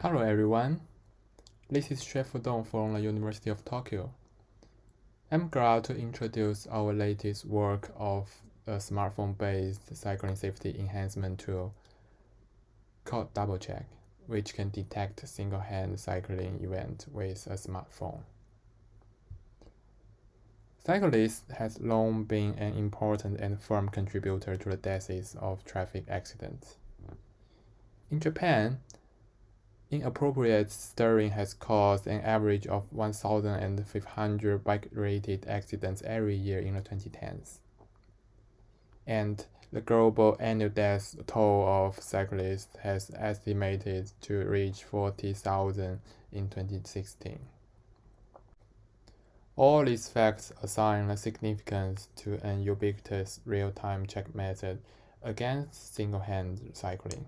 Hello everyone, this is Chef Dong from the University of Tokyo. I'm glad to introduce our latest work of a smartphone-based cycling safety enhancement tool called DoubleCheck, which can detect single-hand cycling event with a smartphone. Cyclists has long been an important and firm contributor to the deaths of traffic accidents. In Japan, inappropriate steering has caused an average of 1,500 bike-related accidents every year in the 2010s. And the global annual death toll of cyclists has estimated to reach 40,000 in 2016. All these facts assign a significance to an ubiquitous real-time check method against single-hand cycling.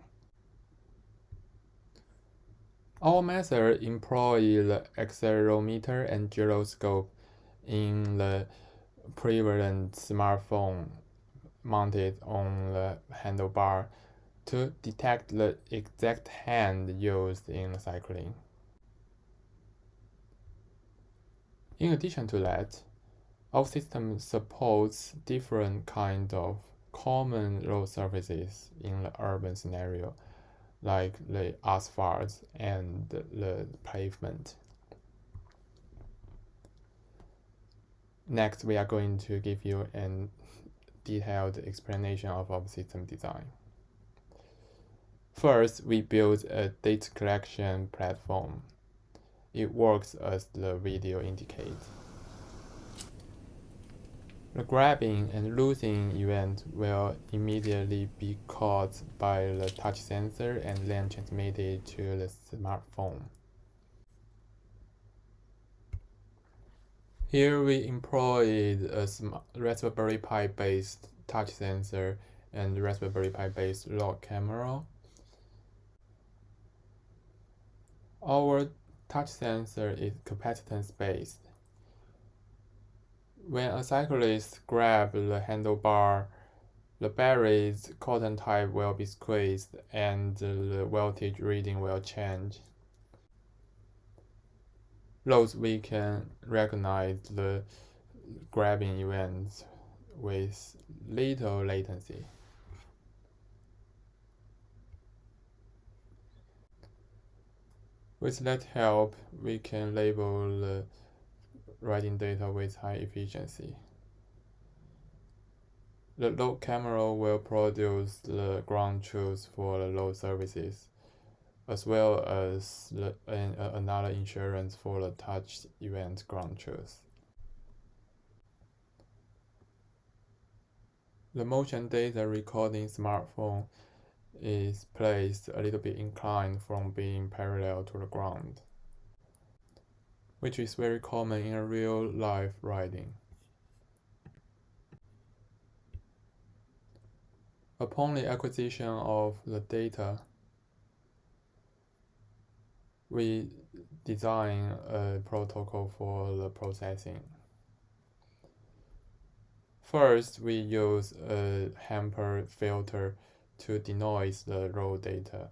Our method employs the accelerometer and gyroscope in the prevalent smartphone mounted on the handlebar to detect the exact hand used in cycling. In addition to that, our system supports different kinds of common road surfaces in the urban scenario, like the asphalt and the pavement. Next, we are going to give you a detailed explanation of our system design. First, we built a data collection platform. It works as the video indicates. The grabbing and losing event will immediately be caught by the touch sensor and then transmitted to the smartphone. Here we employed a Raspberry Pi based touch sensor and Raspberry Pi based log camera. Our touch sensor is capacitance based. When a cyclist grabs the handlebar, the battery's cotton type will be squeezed and the voltage reading will change. Thus, we can recognize the grabbing events with little latency. With that help, we can label the riding data with high efficiency. The log camera will produce the ground truth for the load services, as well as another insurance for the touch event ground truth. The motion data recording smartphone is placed a little bit inclined from being parallel to the ground, which is very common in real-life riding. Upon the acquisition of the data, we design a protocol for the processing. First, we use a hamper filter to denoise the raw data.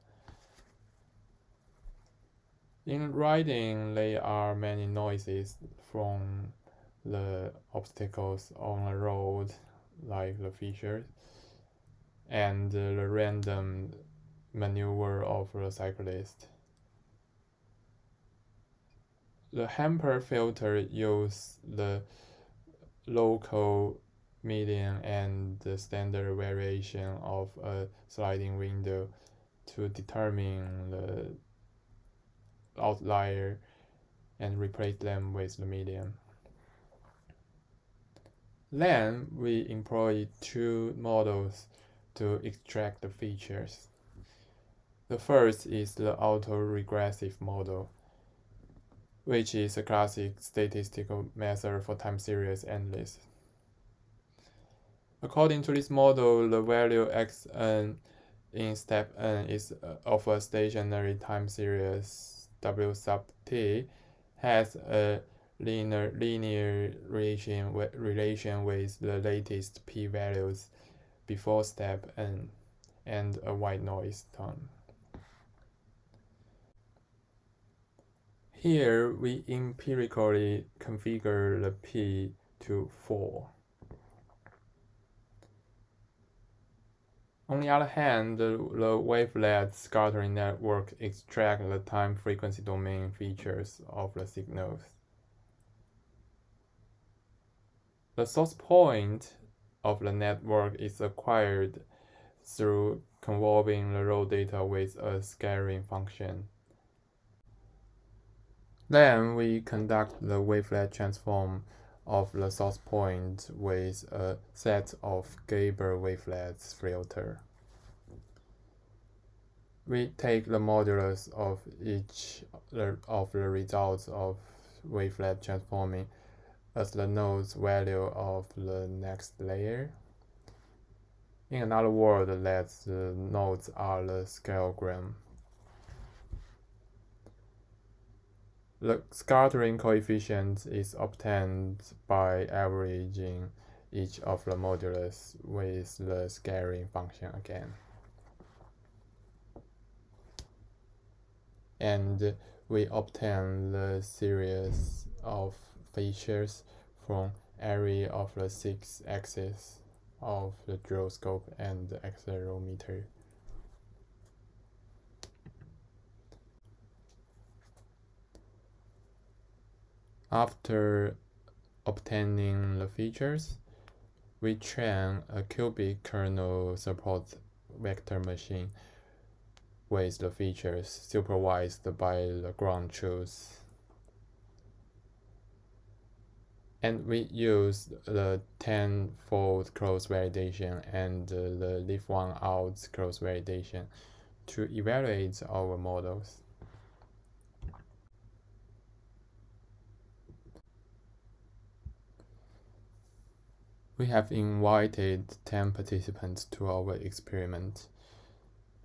In riding, there are many noises from the obstacles on the road, like the features, and the random maneuver of the cyclist. The hamper filter uses the local, median, and the standard variation of a sliding window to determine the outlier and replace them with the median. Then we employ two models to extract the features. The first is the autoregressive model, which is a classic statistical method for time series endless. According to this model, the value xn in step n is of a stationary time series w sub t has a linear relation with the latest p-values before step n and a white noise term. Here, we empirically configure the P to 4. On the other hand, the wavelet scattering network extracts the time frequency domain features of the signals. The source point of the network is acquired through convolving the raw data with a scattering function. Then we conduct the wavelet transform of the source point with a set of Gabor wavelets filter. We take the modulus of each of the results of wavelet transforming as the node's value of the next layer. In another word, that the nodes are the scalegram. The scattering coefficient is obtained by averaging each of the modulus with the scattering function again. And we obtain the series of features from every of the 6 axes of the gyroscope and the accelerometer. After obtaining the features, we train a cubic kernel support vector machine with the features supervised by the ground truth. And we use the 10-fold cross validation and the leave one out cross validation to evaluate our models. We have invited 10 participants to our experiment,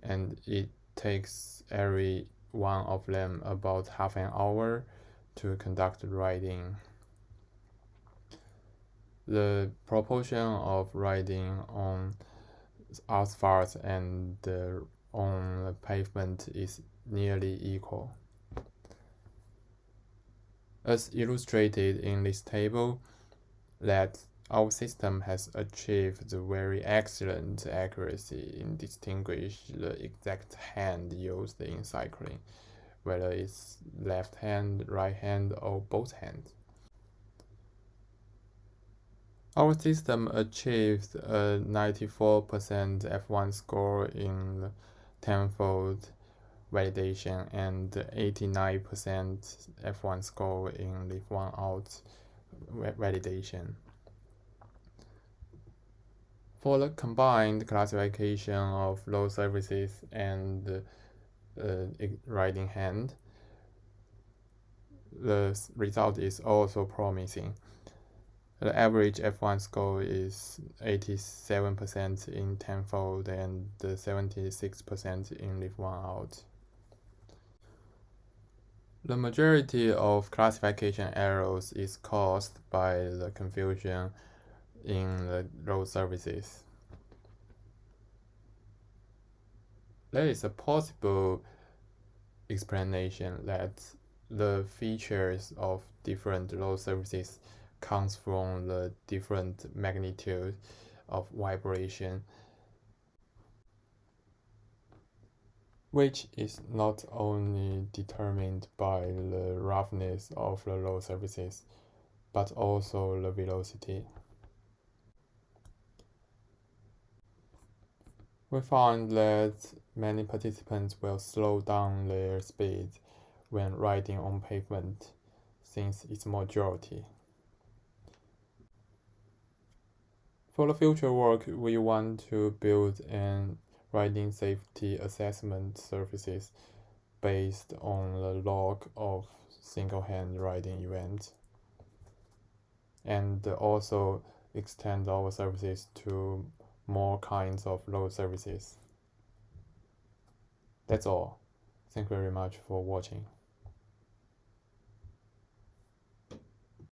and it takes every one of them about half an hour to conduct writing. The proportion of riding on asphalt and on the pavement is nearly equal. As illustrated in this table, that our system has achieved very excellent accuracy in distinguishing the exact hand used in cycling, whether it's left hand, right hand, or both hands. Our system achieved a 94% F1 score in 10-fold validation and 89% F1 score in leave one out validation. For the combined classification of load services and riding hand, the result is also promising. The average F1 score is 87% in 10-fold and 76% in leave one out. The majority of classification errors is caused by the confusion in the road services. There is a possible explanation that the features of different road services comes from the different magnitude of vibration, which is not only determined by the roughness of the road surfaces, but also the velocity. We found that many participants will slow down their speed when riding on pavement, since it's majority. For the future work, we want to build an riding safety assessment services based on the log of single-hand riding events, and also extend our services to more kinds of road services. That's all. Thank you very much for watching.